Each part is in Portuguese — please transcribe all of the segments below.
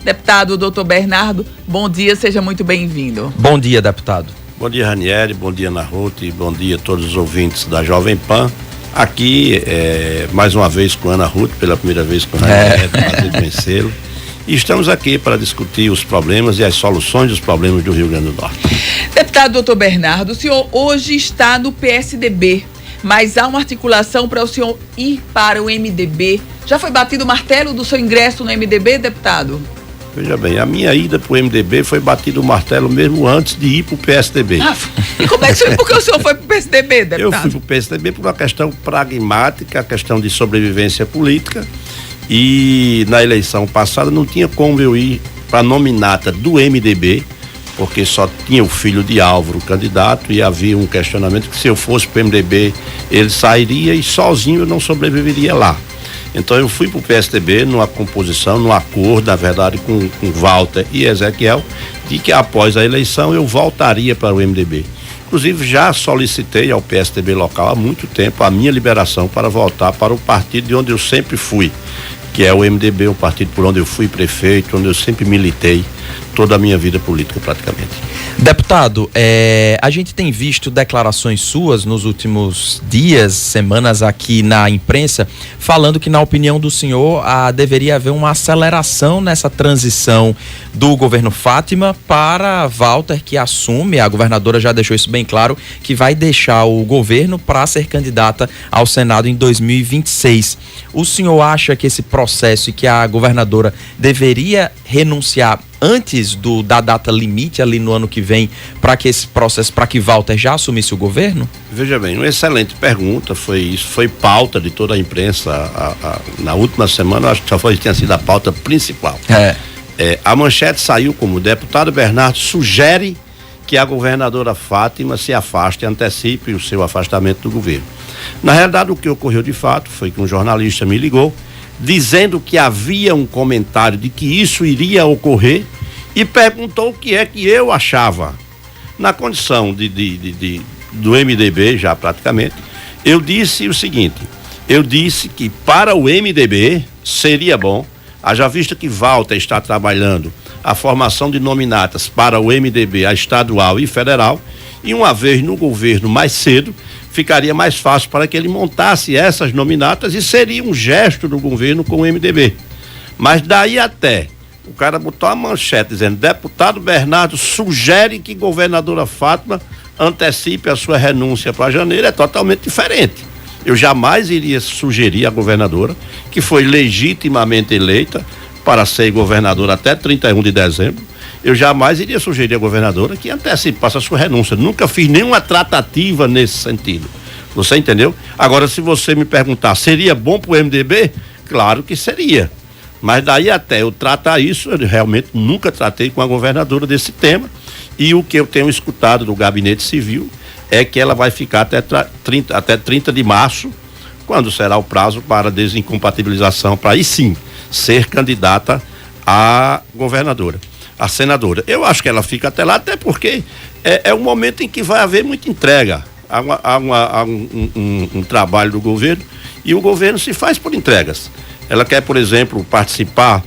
Deputado Dr. Bernardo, bom dia, seja muito bem-vindo. Bom dia, deputado. Bom dia, Ranieri, bom dia, Ana Ruth, e bom dia a todos os ouvintes da Jovem Pan. Aqui, mais uma vez com a Ana Ruth, pela primeira vez com a Ranieri, prazer conhecê-lo. E estamos aqui para discutir os problemas e as soluções dos problemas do Rio Grande do Norte. Deputado Dr. Bernardo, o senhor hoje está no PSDB, mas há uma articulação para o senhor ir para o MDB. Já foi batido o martelo do seu ingresso no MDB, deputado? Veja bem, a minha ida para o MDB foi batido o martelo mesmo antes de ir para o PSDB. E como é que por que o senhor foi para o PSDB, deputado? Eu fui para o PSDB por uma questão pragmática, a questão de sobrevivência política, e na eleição passada não tinha como eu ir para a nominata do MDB, porque só tinha o filho de Álvaro candidato e havia um questionamento que se eu fosse para o MDB ele sairia e sozinho eu não sobreviveria lá. Então eu fui para o PSDB numa composição, num acordo, na verdade, com Walter e Ezequiel, de que após a eleição eu voltaria para o MDB. Inclusive já solicitei ao PSDB local há muito tempo a minha liberação para voltar para o partido de onde eu sempre fui, que é o MDB, um partido por onde eu fui prefeito, onde eu sempre militei toda a minha vida política praticamente. Deputado, a gente tem visto declarações suas nos últimos dias, semanas aqui na imprensa, falando que na opinião do senhor deveria haver uma aceleração nessa transição do governo Fátima para Walter, que assume, a governadora já deixou isso bem claro, que vai deixar o governo para ser candidata ao Senado em 2026. O senhor acha que esse processo e que a governadora deveria renunciar antes da data limite ali no ano que vem, para que esse processo, para que Walter já assumisse o governo? Veja bem, uma excelente pergunta, foi pauta de toda a imprensa na última semana, acho que tinha sido a pauta principal. A manchete saiu como: o deputado Bernardo sugere que a governadora Fátima se afaste e antecipe o seu afastamento do governo. Na realidade, o que ocorreu de fato foi que um jornalista me ligou dizendo que havia um comentário de que isso iria ocorrer e perguntou o que é que eu achava. Na condição do MDB, já praticamente, eu disse o seguinte: eu disse que para o MDB seria bom, haja vista que Walter está trabalhando a formação de nominatas para o MDB, a estadual e federal, e uma vez no governo mais cedo, ficaria mais fácil para que ele montasse essas nominatas e seria um gesto do governo com o MDB. Mas daí até o cara botou a manchete dizendo: deputado Bernardo sugere que governadora Fátima antecipe a sua renúncia para janeiro, é totalmente diferente. Eu jamais iria sugerir à governadora, que foi legitimamente eleita para ser governadora até 31 de dezembro, eu jamais iria sugerir à governadora que antecipasse a sua renúncia. Nunca fiz nenhuma tratativa nesse sentido. Você entendeu? Agora, se você me perguntar, seria bom para o MDB? Claro que seria. Mas daí até eu tratar isso, eu realmente nunca tratei com a governadora desse tema. E o que eu tenho escutado do Gabinete Civil é que ela vai ficar até 30 de março, quando será o prazo para desincompatibilização, para aí sim ser candidata a governadora, a senadora. Eu acho que ela fica até lá, até porque é um momento em que vai haver muita entrega. Há um trabalho do governo e o governo se faz por entregas. Ela quer, por exemplo, participar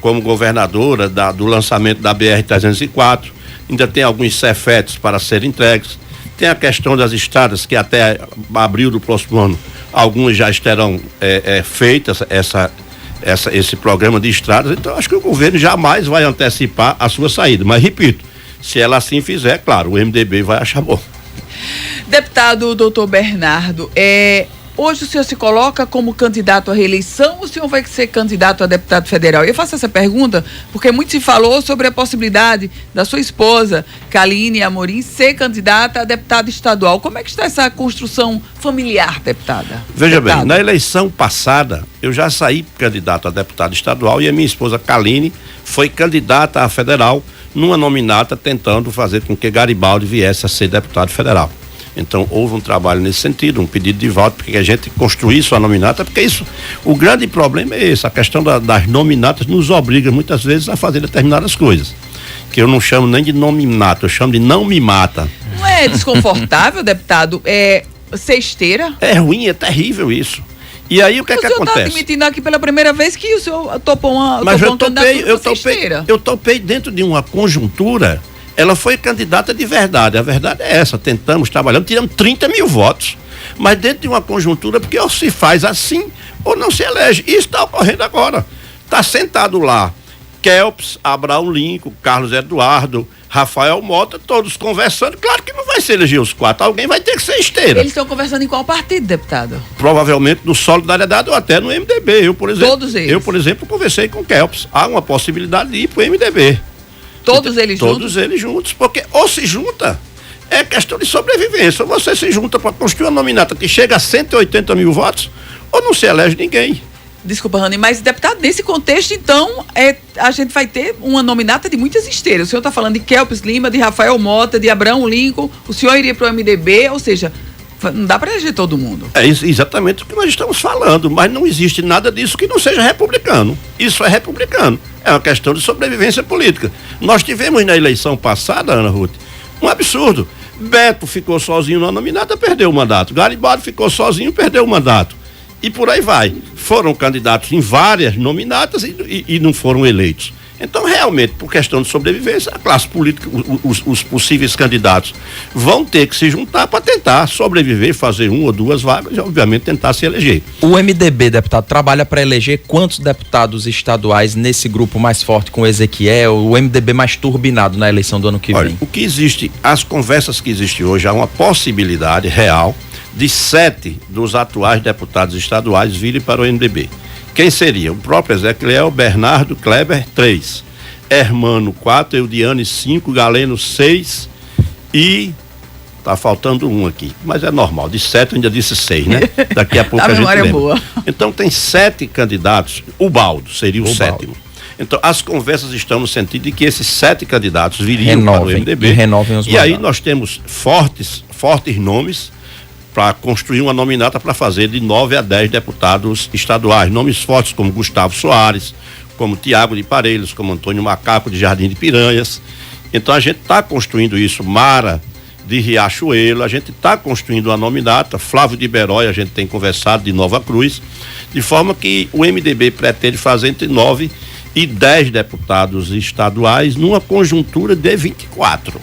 como governadora do lançamento da BR-304, ainda tem alguns cefetes para serem entregues, tem a questão das estradas, que até abril do próximo ano, algumas já estarão feitas, esse programa de estradas. Então acho que o governo jamais vai antecipar a sua saída, mas repito, se ela assim fizer, claro, o MDB vai achar bom. Deputado Dr. Bernardo, hoje o senhor se coloca como candidato à reeleição ou o senhor vai ser candidato a deputado federal? Eu faço essa pergunta porque muito se falou sobre a possibilidade da sua esposa, Kaline Amorim, ser candidata a deputada estadual. Como é que está essa construção familiar, deputada? Veja bem, na eleição passada, eu já saí candidato a deputado estadual e a minha esposa Kaline foi candidata a federal numa nominata tentando fazer com que Garibaldi viesse a ser deputado federal. Então houve um trabalho nesse sentido, um pedido de voto para que a gente construísse a nominata, porque isso, o grande problema é esse, a questão das nominatas nos obriga muitas vezes a fazer determinadas coisas, que eu não chamo nem de nominato, eu chamo de não me mata. Não é desconfortável, deputado, ser esteira? É ruim, é terrível isso. E aí o que acontece? O senhor está admitindo aqui pela primeira vez que o senhor topou uma Mas eu topei dentro de uma conjuntura. Ela foi candidata de verdade. A verdade é essa. Tentamos, trabalhamos, tiramos 30 mil votos. Mas dentro de uma conjuntura, porque ou se faz assim ou não se elege. Isso está ocorrendo agora. Está sentado lá Kelps, Abraão Lincoln, Carlos Eduardo, Rafael Mota, todos conversando. Claro que não vai se eleger os 4. Alguém vai ter que ser esteira. Eles estão conversando em qual partido, deputado? Provavelmente no Solidariedade ou até no MDB. Eu, por exemplo, todos eles? Eu, por exemplo, conversei com Kelps. Há uma possibilidade de ir para o MDB. Todos eles juntos? Todos eles juntos, porque ou se junta, é questão de sobrevivência. Você se junta para construir uma nominata que chega a 180 mil votos, ou não se elege ninguém. Desculpa, Rani, mas, deputado, nesse contexto, então, a gente vai ter uma nominata de muitas esteiras. O senhor está falando de Kelps Lima, de Rafael Mota, de Abraão Lincoln, o senhor iria para o MDB, ou seja, não dá para eleger todo mundo. É exatamente o que nós estamos falando, mas não existe nada disso que não seja republicano. Isso é republicano. É uma questão de sobrevivência política. Nós tivemos na eleição passada, Ana Ruth, um absurdo. Beto ficou sozinho na nominata, perdeu o mandato. Garibaldi ficou sozinho, perdeu o mandato. E por aí vai. Foram candidatos em várias nominatas e não foram eleitos. Então, realmente, por questão de sobrevivência, a classe política, os possíveis candidatos vão ter que se juntar para tentar sobreviver, fazer 1 ou 2 vagas e, obviamente, tentar se eleger. O MDB, deputado, trabalha para eleger quantos deputados estaduais nesse grupo mais forte com o Ezequiel, o MDB mais turbinado na eleição do ano que vem? O que existe, as conversas que existem hoje, há uma possibilidade real de 7 dos atuais deputados estaduais virem para o MDB. Quem seria? O próprio Ezequiel, Bernardo, Kleber, 3. Hermano, 4. Eudiane, 5. Galeno, 6. E tá faltando um aqui. Mas é normal. De 7 eu ainda disse 6, né? Daqui a pouco a gente lembra. Boa. Então tem 7 candidatos. O Baldo seria o 7º. Então as conversas estão no sentido de que esses 7 candidatos viriam para o MDB. E renovem os mandatos. Aí nós temos fortes nomes para construir uma nominata para fazer de 9 a 10 deputados estaduais. Nomes fortes como Gustavo Soares, como Tiago de Parelhos, como Antônio Macaco de Jardim de Piranhas. Então a gente está construindo isso. Mara de Riachuelo, a gente está construindo uma nominata. Flávio de Berói, a gente tem conversado, de Nova Cruz, de forma que o MDB pretende fazer entre 9 e 10 deputados estaduais numa conjuntura de 24.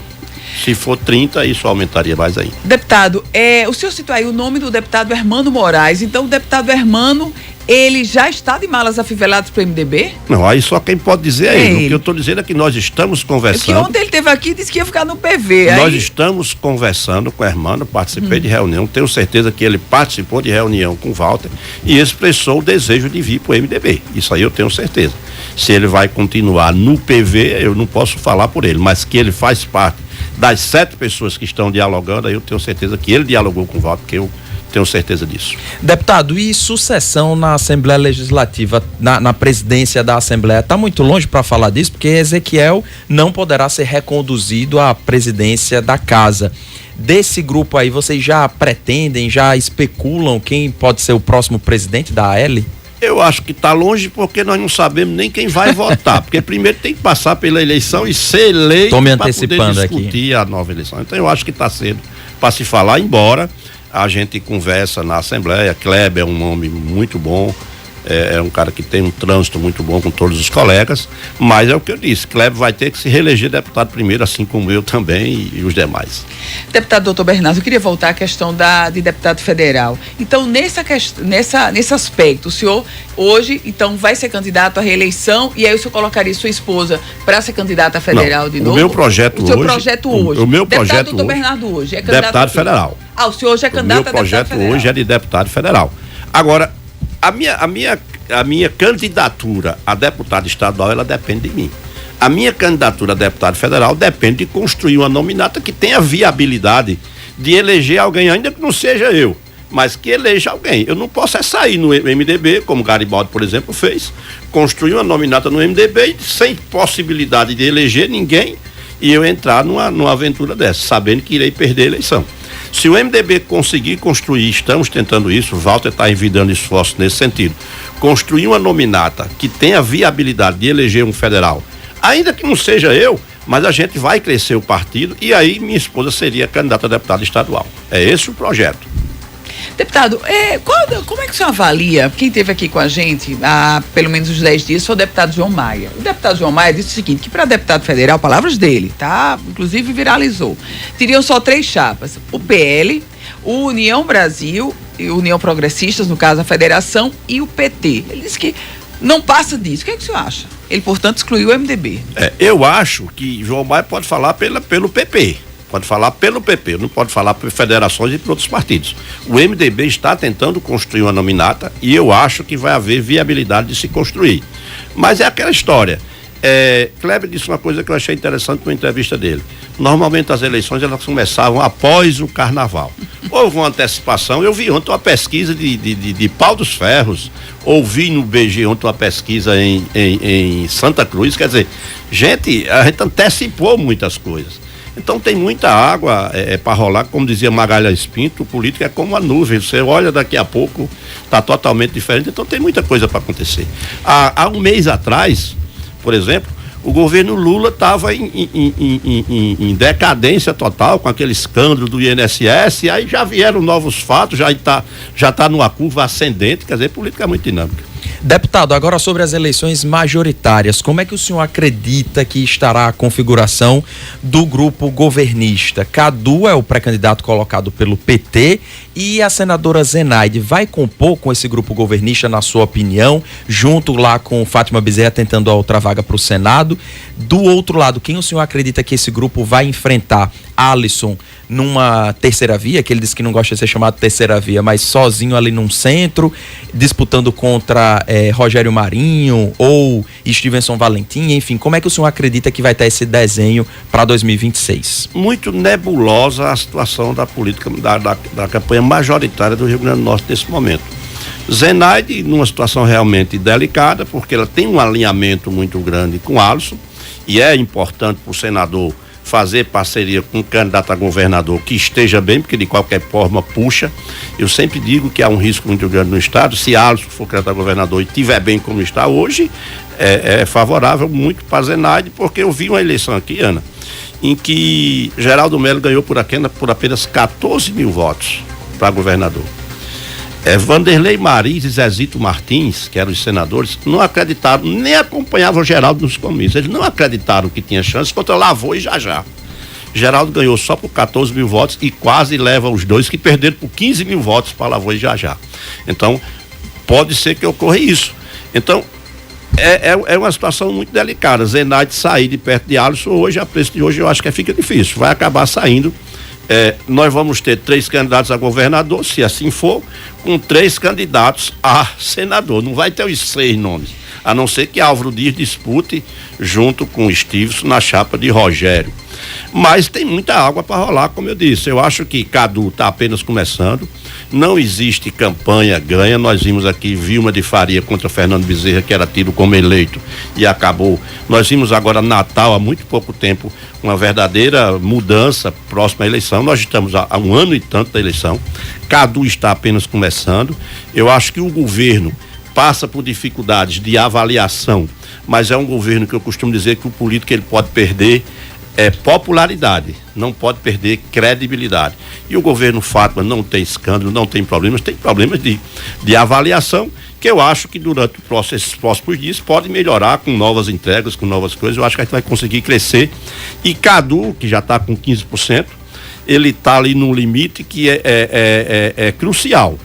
Se for 30, isso aumentaria mais ainda. Deputado, o senhor citou aí o nome do deputado Hermano Moraes. Então, o deputado Hermano, ele já está de malas afiveladas para o MDB? Não, aí só quem pode dizer é ele. O que eu estou dizendo é que nós estamos conversando. Porque ontem ele esteve aqui e disse que ia ficar no PV. Nós estamos conversando com o Hermano, participei de reunião, tenho certeza que ele participou de reunião com o Walter e expressou o desejo de vir para o MDB. Isso aí eu tenho certeza. Se ele vai continuar no PV, eu não posso falar por ele, mas que ele faz parte das 7 pessoas que estão dialogando, aí eu tenho certeza que ele dialogou com o Walter, porque eu tenho certeza disso. Deputado, e sucessão na Assembleia Legislativa, na presidência da Assembleia, está muito longe para falar disso, porque Ezequiel não poderá ser reconduzido à presidência da casa. Desse grupo aí, vocês já pretendem, já especulam quem pode ser o próximo presidente da AL? Eu acho que está longe porque nós não sabemos nem quem vai votar, porque primeiro tem que passar pela eleição e ser eleito para poder discutir a nova eleição. Então eu acho que está cedo para se falar, embora a gente conversa na Assembleia. Kleber é um nome muito bom, é um cara que tem um trânsito muito bom com todos os colegas, mas é o que eu disse, Kleber vai ter que se reeleger deputado primeiro, assim como eu também e os demais. Deputado doutor Bernardo, eu queria voltar à questão de deputado federal. Então, nesse aspecto, o senhor hoje, então, vai ser candidato à reeleição e aí o senhor colocaria sua esposa para ser candidata a federal de novo? O meu projeto hoje... O meu projeto doutor Bernardo hoje é candidato deputado federal. O senhor hoje é candidato a deputado federal. O meu projeto hoje é de deputado federal. Agora, a minha candidatura a deputado estadual, ela depende de mim. A minha candidatura a deputado federal depende de construir uma nominata que tenha viabilidade de eleger alguém, ainda que não seja eu, mas que eleja alguém. Eu não posso sair no MDB, como Garibaldi, por exemplo, fez, construir uma nominata no MDB sem possibilidade de eleger ninguém e eu entrar numa aventura dessa, sabendo que irei perder a eleição. Se o MDB conseguir construir, estamos tentando isso, o Walter está envidando esforços nesse sentido, construir uma nominata que tenha viabilidade de eleger um federal, ainda que não seja eu, mas a gente vai crescer o partido e aí minha esposa seria candidata a deputada estadual. É esse o projeto. Deputado, como é que o senhor avalia, quem esteve aqui com a gente há pelo menos uns 10 dias, foi o deputado João Maia. O deputado João Maia disse o seguinte, que para deputado federal, palavras dele, tá? Inclusive viralizou, teriam só 3 chapas, o PL, o União Brasil, União Progressistas, no caso a Federação, e o PT. Ele disse que não passa disso. O que é que o senhor acha? Ele, portanto, excluiu o MDB. Eu acho que João Maia pode falar pelo PP. Pode falar pelo PP, não pode falar por federações e por outros partidos. O MDB está tentando construir uma nominata e eu acho que vai haver viabilidade de se construir. Mas é aquela história. Kleber disse uma coisa que eu achei interessante na entrevista dele. Normalmente as eleições elas começavam após o carnaval. Houve uma antecipação. Eu vi ontem uma pesquisa de Pau dos Ferros, ouvi no BG ontem uma pesquisa em Santa Cruz. Quer dizer, a gente antecipou muitas coisas. Então tem muita água para rolar, como dizia Magalhães Pinto, política é como a nuvem, você olha daqui a pouco, está totalmente diferente, então tem muita coisa para acontecer. Há um mês atrás, por exemplo, o governo Lula estava em decadência total com aquele escândalo do INSS, e aí já vieram novos fatos, já está numa curva ascendente, quer dizer, política é muito dinâmica. Deputado, agora sobre as eleições majoritárias, como é que o senhor acredita que estará a configuração do grupo governista? Cadu é o pré-candidato colocado pelo PT e a senadora Zenaide vai compor com esse grupo governista, na sua opinião, junto lá com Fátima Bezerra tentando a outra vaga para o Senado. Do outro lado, quem o senhor acredita que esse grupo vai enfrentar? Alisson numa terceira via, que ele disse que não gosta de ser chamado terceira via, mas sozinho ali num centro, disputando contra Rogério Marinho ou Stevenson Valentim, enfim, como é que o senhor acredita que vai estar esse desenho para 2026? Muito nebulosa a situação da política, da campanha majoritária do Rio Grande do Norte nesse momento. Zenaide, numa situação realmente delicada, porque ela tem um alinhamento muito grande com Alisson, e é importante para o senador fazer parceria com um candidato a governador que esteja bem, porque de qualquer forma puxa. Eu sempre digo que há um risco muito grande no estado. Se Alisson for candidato a governador e estiver bem como está hoje, é favorável muito para Zenaide, porque eu vi uma eleição aqui, Ana, em que Geraldo Melo ganhou por apenas 14 mil votos para governador. Vanderlei Mariz e Zezito Martins, que eram os senadores, não acreditaram, nem acompanhavam o Geraldo nos comícios. Eles não acreditaram que tinha chance contra Lavô e Jajá. Geraldo ganhou só por 14 mil votos e quase leva os dois que perderam por 15 mil votos para Lavô e Jajá. Então, pode ser que ocorra isso. Então, é uma situação muito delicada. Zenaide sair de perto de Alisson hoje, a preço de hoje, eu acho que fica difícil. Vai acabar saindo. Nós vamos ter 3 candidatos a governador, se assim for, com 3 candidatos a senador. Não vai ter os 6 nomes, a não ser que Álvaro Dias dispute junto com o Stevenson na chapa de Rogério. Mas tem muita água para rolar, como eu disse. Eu acho que Cadu está apenas começando. Não existe campanha ganha. Nós vimos aqui Vilma de Faria contra Fernando Bezerra, que era tido como eleito e acabou. Nós vimos agora Natal, há muito pouco tempo, uma verdadeira mudança próxima à eleição. Nós estamos há um ano e tanto da eleição. Cadu está apenas começando. Eu acho que o governo passa por dificuldades de avaliação, mas é um governo que eu costumo dizer que o político ele pode perder popularidade, não pode perder credibilidade. E o governo Fátima não tem escândalo, não tem problemas, tem problemas de avaliação, que eu acho que durante esses próximos dias pode melhorar com novas entregas, com novas coisas. Eu acho que a gente vai conseguir crescer. E Cadu, que já está com 15%, ele está ali num limite que é crucial.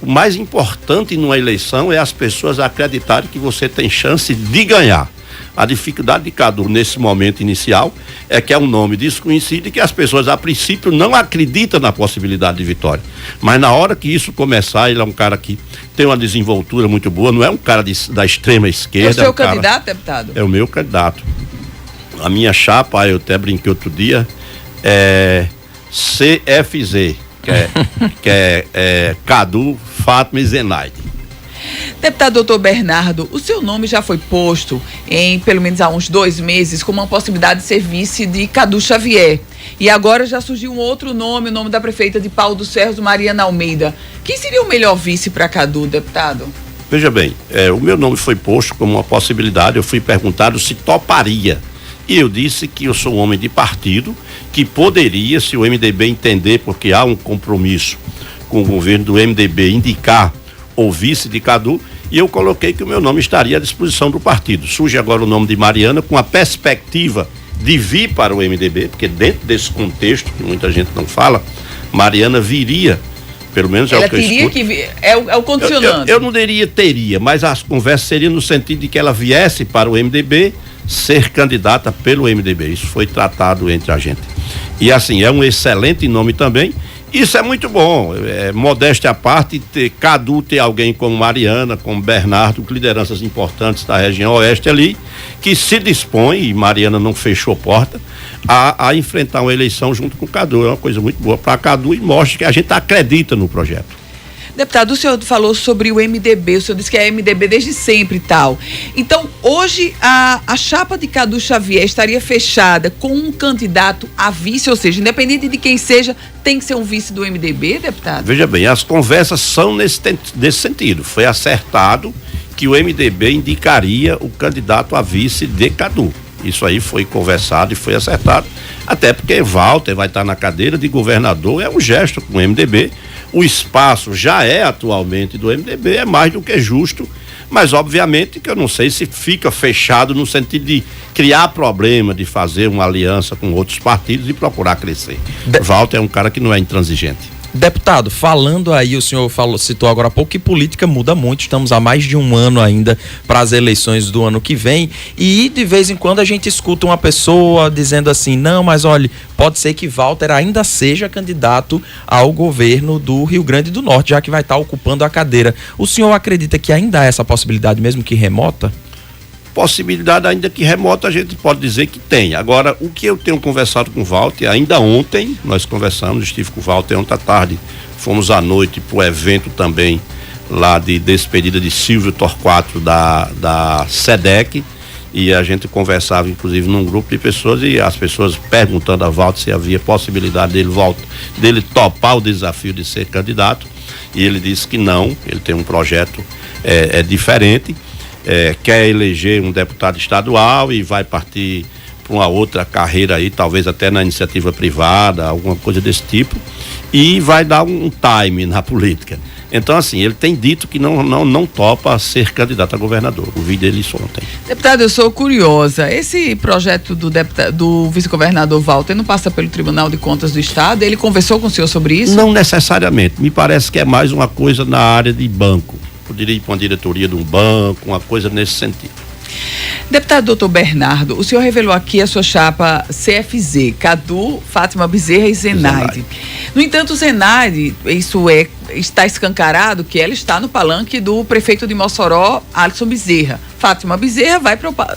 O mais importante numa eleição é as pessoas acreditarem que você tem chance de ganhar. A dificuldade de Cadu nesse momento inicial é que é um nome desconhecido e que as pessoas a princípio não acreditam na possibilidade de vitória. Mas na hora que isso começar, ele é um cara que tem uma desenvoltura muito boa, não é um cara da extrema esquerda. É o seu candidato, deputado? É o meu candidato. A minha chapa, eu até brinquei outro dia, CFZ, que é Cadu, Fátima e Zenaide. Deputado doutor Bernardo, o seu nome já foi posto pelo menos há uns 2 meses como uma possibilidade de ser vice de Cadu Xavier. E agora já surgiu um outro nome, o nome da prefeita de Pau dos Ferros, Mariana Almeida. Quem seria o melhor vice para Cadu, deputado? Veja bem, o meu nome foi posto como uma possibilidade, eu fui perguntado se toparia. E eu disse que eu sou um homem de partido, que poderia, se o MDB entender, porque há um compromisso com o governo do MDB indicar o vice de Cadu, e eu coloquei que o meu nome estaria à disposição do partido. Surge agora o nome de Mariana com a perspectiva de vir para o MDB, porque dentro desse contexto, que muita gente não fala, Mariana viria, pelo menos é o que eu escuto. Que é o condicionante. Eu não teria, mas as conversas seriam no sentido de que ela viesse para o MDB ser candidata pelo MDB. Isso foi tratado entre a gente. E assim, é um excelente nome também. Isso é muito bom, modéstia à parte, Cadu ter alguém como Mariana, como Bernardo, lideranças importantes da região oeste ali, que se dispõe, e Mariana não fechou porta, a enfrentar uma eleição junto com o Cadu. É uma coisa muito boa para Cadu e mostra que a gente acredita no projeto. Deputado, o senhor falou sobre o MDB, o senhor disse que é MDB desde sempre e tal. Então, hoje, a chapa de Cadu Xavier estaria fechada com um candidato a vice, ou seja, independente de quem seja, tem que ser um vice do MDB, deputado? Veja bem, as conversas são nesse sentido. Foi acertado que o MDB indicaria o candidato a vice de Cadu. Isso aí foi conversado e foi acertado, até porque Walter vai estar na cadeira de governador, é um gesto com o MDB. O espaço já é atualmente do MDB, é mais do que justo, mas obviamente que eu não sei se fica fechado no sentido de criar problema, de fazer uma aliança com outros partidos e procurar crescer. Walter é um cara que não é intransigente. Deputado, falando aí, o senhor citou agora há pouco que política muda muito, estamos há mais de um ano ainda para as eleições do ano que vem, e de vez em quando a gente escuta uma pessoa dizendo assim, não, mas olha, pode ser que Walter ainda seja candidato ao governo do Rio Grande do Norte, já que vai estar ocupando a cadeira. O senhor acredita que ainda há essa possibilidade, mesmo que remota? Possibilidade ainda que remota, a gente pode dizer que tem. Agora, o que eu tenho conversado com o Walter, ainda ontem nós conversamos, estive com o Walter ontem à tarde, fomos à noite para o evento também lá de despedida de Silvio Torquato da SEDEC, e a gente conversava inclusive num grupo de pessoas, e as pessoas perguntando a Walter se havia possibilidade dele topar o desafio de ser candidato, e ele disse que não, ele tem um projeto diferente. Quer eleger um deputado estadual e vai partir para uma outra carreira aí, talvez até na iniciativa privada, alguma coisa desse tipo, e vai dar um time na política. Então, assim, ele tem dito que não topa ser candidato a governador. O vídeo dele isso ontem. Deputado, eu sou curiosa. Esse projeto do vice-governador Walter não passa pelo Tribunal de Contas do Estado? Ele conversou com o senhor sobre isso? Não necessariamente. Me parece que é mais uma coisa na área de banco. Poderia ir para uma diretoria de um banco, uma coisa nesse sentido. Deputado doutor Bernardo, o senhor revelou aqui a sua chapa CFZ, Cadu, Fátima Bezerra e Zenaide. No entanto, Zenaide, está escancarado que ela está no palanque do prefeito de Mossoró, Alisson Bezerra. Fátima Bezerra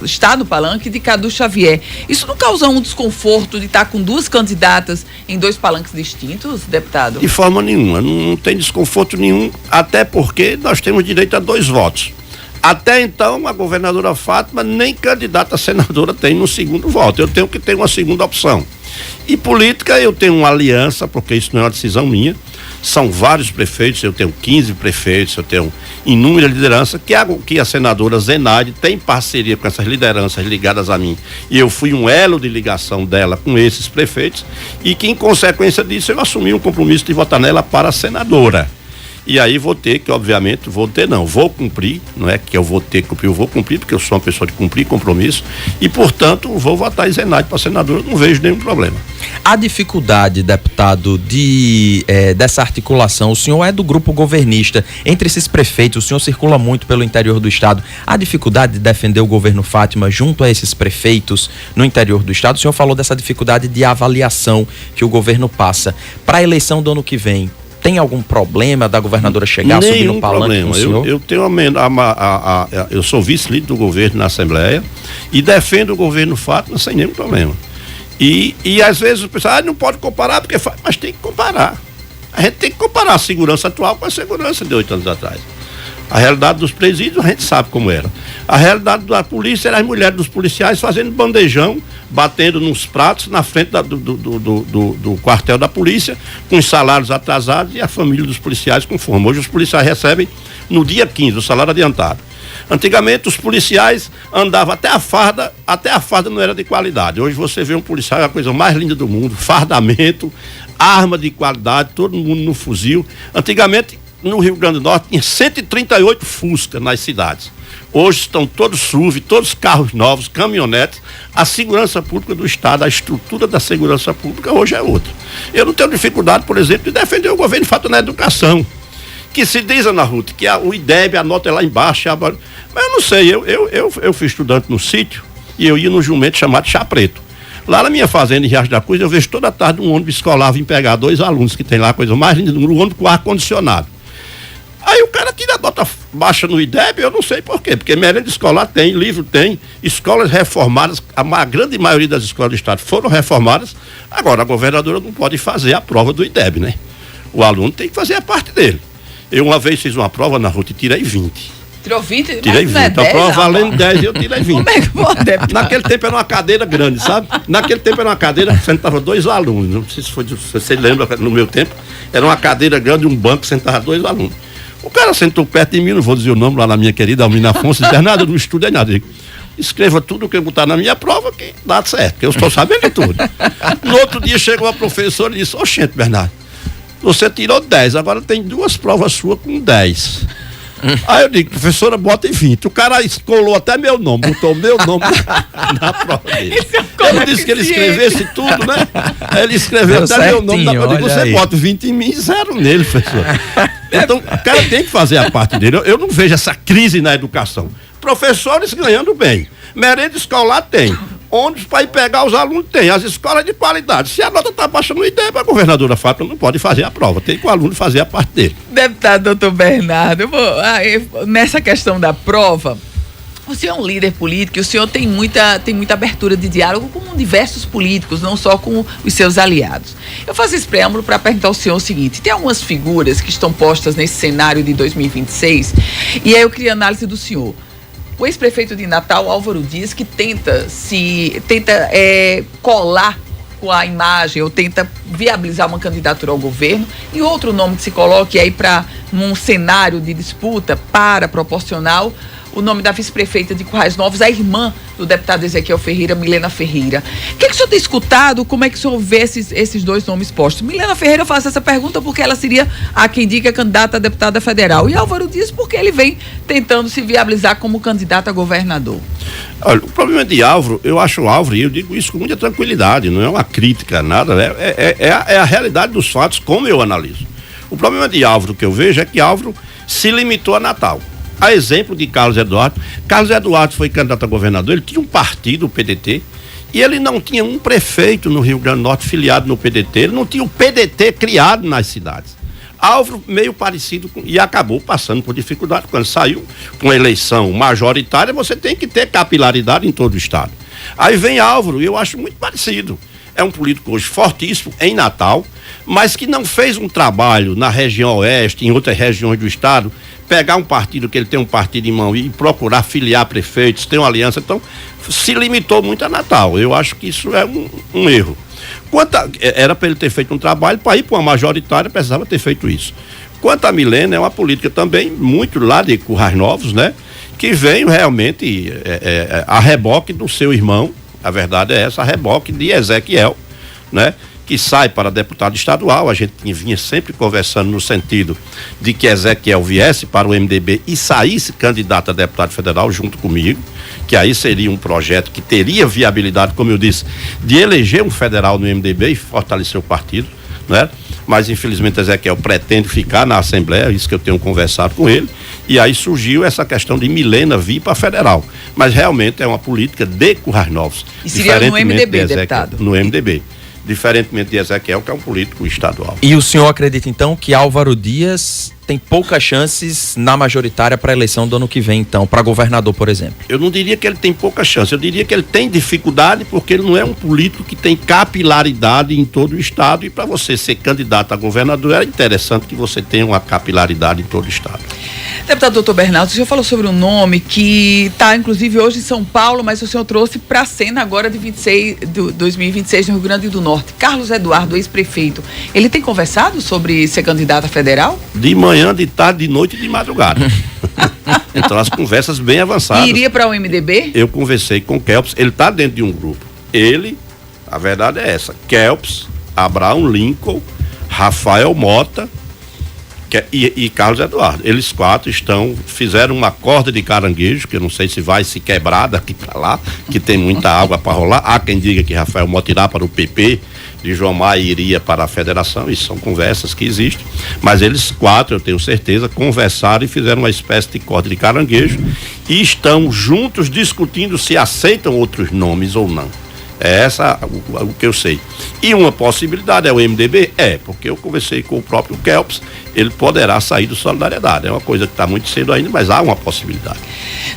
está no palanque de Cadu Xavier. Isso não causa um desconforto de estar com duas candidatas em dois palanques distintos, deputado? De forma nenhuma, não tem desconforto nenhum, até porque nós temos direito a 2 votos. Até então, a governadora Fátima nem candidata a senadora tem no segundo voto. Eu tenho que ter uma segunda opção. E política, eu tenho uma aliança, porque isso não é uma decisão minha. São vários prefeitos, eu tenho 15 prefeitos, eu tenho inúmeras lideranças, que a senadora Zenaide tem parceria com essas lideranças ligadas a mim. E eu fui um elo de ligação dela com esses prefeitos, e que, em consequência disso, eu assumi um compromisso de votar nela para senadora. E aí vou cumprir, não é que eu vou ter que cumprir, eu vou cumprir, porque eu sou uma pessoa de cumprir compromisso, e portanto vou votar em Zenaide para senador, não vejo nenhum problema. A dificuldade, deputado, dessa articulação, o senhor é do grupo governista, entre esses prefeitos, o senhor circula muito pelo interior do estado, a dificuldade de defender o governo Fátima junto a esses prefeitos no interior do estado, o senhor falou dessa dificuldade de avaliação que o governo passa para a eleição do ano que vem. Tem algum problema da governadora chegar a subir no palanque com o senhor? Eu tenho eu sou vice-líder do governo na Assembleia e defendo o governo Fátima sem nenhum problema. E às vezes o pessoal não pode comparar, mas tem que comparar. A gente tem que comparar a segurança atual com a segurança de 8 anos atrás. A realidade dos presídios a gente sabe como era. A realidade da polícia era as mulheres dos policiais fazendo bandejão, batendo nos pratos na frente do quartel da polícia, com os salários atrasados, e a família dos policiais com fome. Hoje os policiais recebem no dia 15 o salário adiantado. Antigamente os policiais andavam até a farda não era de qualidade. Hoje você vê um policial, é a coisa mais linda do mundo, fardamento, arma de qualidade, todo mundo no fuzil. Antigamente, no Rio Grande do Norte, tinha 138 Fusca nas cidades. Hoje estão todos SUV, todos carros novos, caminhonetes. A segurança pública do Estado, a estrutura da segurança pública hoje é outra. Eu não tenho dificuldade, por exemplo, de defender o governo de fato na educação. Que se diz, Ana Ruth, que o IDEB, a nota é lá embaixo. Mas eu não sei, eu fui estudante no sítio e eu ia num jumento chamado Chá Preto. Lá na minha fazenda, em Riacho da Cruz, eu vejo toda tarde um ônibus escolar vir pegar 2 alunos que tem lá, a coisa mais linda do mundo, um ônibus com ar-condicionado. Aí o cara tira a nota baixa no IDEB, eu não sei por quê, porque merenda escolar tem, livro tem, escolas reformadas, a grande maioria das escolas do estado foram reformadas. Agora a governadora não pode fazer a prova do IDEB, né? O aluno tem que fazer a parte dele. Eu uma vez fiz uma prova na Ruth e tirei 20. Tirou 20? Tirei 20. A prova valendo 10 e eu tirei 20. Como é que pode? Naquele tempo era uma cadeira grande, sabe? Naquele tempo era uma cadeira que sentava 2 alunos. Não sei se você lembra, no meu tempo, era uma cadeira grande, um banco, sentava 2 alunos. O cara sentou perto de mim, não vou dizer o nome, lá na minha querida Almina Afonso, não nada, não estudei nada. Escreva tudo que eu botar na minha prova que dá certo, que eu estou sabendo de tudo. No outro dia chegou a professora e disse: oxente, Bernardo, você tirou 10, agora tem 2 provas suas com 10. Aí eu digo: professora, bota em 20. O cara colou até meu nome, botou meu nome na prova dele. Ele disse que ele escrevesse tudo, né? Aí ele escreveu até certinho, meu nome na prova. Eu digo: você bota 20 em mim e 0 nele, professor. Então, o cara tem que fazer a parte dele. Eu não vejo essa crise na educação. Professores ganhando bem. Merenda escolar tem. Ônibus para ir pegar os alunos tem. As escolas de qualidade. Se a nota está baixa no IDEB, a governadora Fátima não pode fazer a prova. Tem que o aluno fazer a parte dele. Deputado doutor Bernardo, nessa questão da prova, o senhor é um líder político e o senhor tem muita abertura de diálogo com diversos políticos, não só com os seus aliados. Eu faço esse preâmbulo para perguntar ao senhor o seguinte: tem algumas figuras que estão postas nesse cenário de 2026 e aí eu queria análise do senhor. O ex-prefeito de Natal, Álvaro Dias, que tenta colar com a imagem ou tenta viabilizar uma candidatura ao governo, e outro nome que se coloca aí para um cenário de disputa para proporcional, o nome da vice-prefeita de Currais Novos, a irmã do deputado Ezequiel Ferreira, Milena Ferreira. O que o senhor tem escutado? Como é que o senhor vê esses 2 nomes postos? Milena Ferreira, eu faço essa pergunta porque ela seria a quem indica candidata a deputada federal. E Álvaro Dias, porque ele vem tentando se viabilizar como candidato a governador. Olha, o problema de Álvaro, eu acho Álvaro, e eu digo isso com muita tranquilidade, não é uma crítica, nada, é a realidade dos fatos, como eu analiso. O problema de Álvaro que eu vejo é que Álvaro se limitou a Natal. A exemplo de Carlos Eduardo. Carlos Eduardo foi candidato a governador, ele tinha um partido, o PDT, e ele não tinha um prefeito no Rio Grande do Norte filiado no PDT, ele não tinha o PDT criado nas cidades. Álvaro meio parecido e acabou passando por dificuldade. Quando saiu com a eleição majoritária, você tem que ter capilaridade em todo o estado. Aí vem Álvaro, e eu acho muito parecido. É um político hoje fortíssimo em Natal, mas que não fez um trabalho na região oeste, em outras regiões do estado, pegar um partido, que ele tem um partido em mão, e procurar filiar prefeitos, ter uma aliança. Então, se limitou muito a Natal. Eu acho que isso é um erro. Era para ele ter feito um trabalho, para ir para uma majoritária, precisava ter feito isso. Quanto a Milena, é uma política também muito lá de Currais Novos, né? Que veio realmente a reboque do seu irmão, a verdade é essa, a reboque de Ezequiel, né? Que sai para deputado estadual. A gente vinha sempre conversando no sentido de que Ezequiel viesse para o MDB e saísse candidato a deputado federal junto comigo, que aí seria um projeto que teria viabilidade, como eu disse, de eleger um federal no MDB e fortalecer o partido, né? Mas infelizmente Ezequiel pretende ficar na Assembleia, isso que eu tenho conversado com ele, e aí surgiu essa questão de Milena vir para federal, mas realmente é uma política de Currais Novos. E seria no MDB, deputado? No MDB. Diferentemente de Ezequiel, que é um político estadual. E o senhor acredita, então, que Álvaro Dias tem poucas chances na majoritária para a eleição do ano que vem, então, para governador, por exemplo? Eu não diria que ele tem pouca chance, eu diria que ele tem dificuldade porque ele não é um político que tem capilaridade em todo o estado, e para você ser candidato a governador é interessante que você tenha uma capilaridade em todo o estado. Deputado doutor Bernardo, o senhor falou sobre um nome que está, inclusive, hoje em São Paulo, mas o senhor trouxe para a cena agora de 2026 no Rio Grande do Norte. Carlos Eduardo, ex-prefeito, ele tem conversado sobre ser candidato a federal? De manhã, de tarde, de noite e de madrugada. Então, as conversas bem avançadas. E iria para o MDB? Eu conversei com o Kelps, ele está dentro de um grupo. Ele, a verdade é essa, Kelps, Abraham Lincoln, Rafael Mota e Carlos Eduardo. Eles 4 fizeram uma corda de caranguejo, que eu não sei se vai se quebrar daqui para lá, que tem muita água para rolar. Há quem diga que Rafael Mota irá para o PP, de João Maia iria para a federação. Isso são conversas que existem, mas eles 4, eu tenho certeza, conversaram e fizeram uma espécie de corda de caranguejo e estão juntos discutindo se aceitam outros nomes ou não. É essa o que eu sei. E uma possibilidade é o MDB? Porque eu conversei com o próprio Kelps, ele poderá sair do Solidariedade. É uma coisa que está muito cedo ainda, mas há uma possibilidade.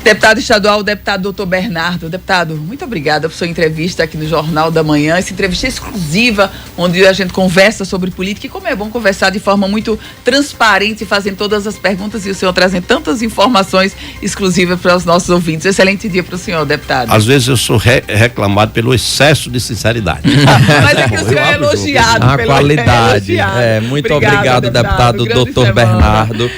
Deputado estadual, deputado doutor Bernardo. Deputado, muito obrigada por sua entrevista aqui no Jornal da Manhã, essa entrevista exclusiva, onde a gente conversa sobre política, e como é bom conversar de forma muito transparente, fazendo todas as perguntas, e o senhor trazendo tantas informações exclusivas para os nossos ouvintes. Excelente dia para o senhor, deputado. Às vezes eu sou reclamado pelo excesso de sinceridade. Mas é que o senhor é elogiado. A qualidade. Muito obrigado, deputado doutor Bernardo.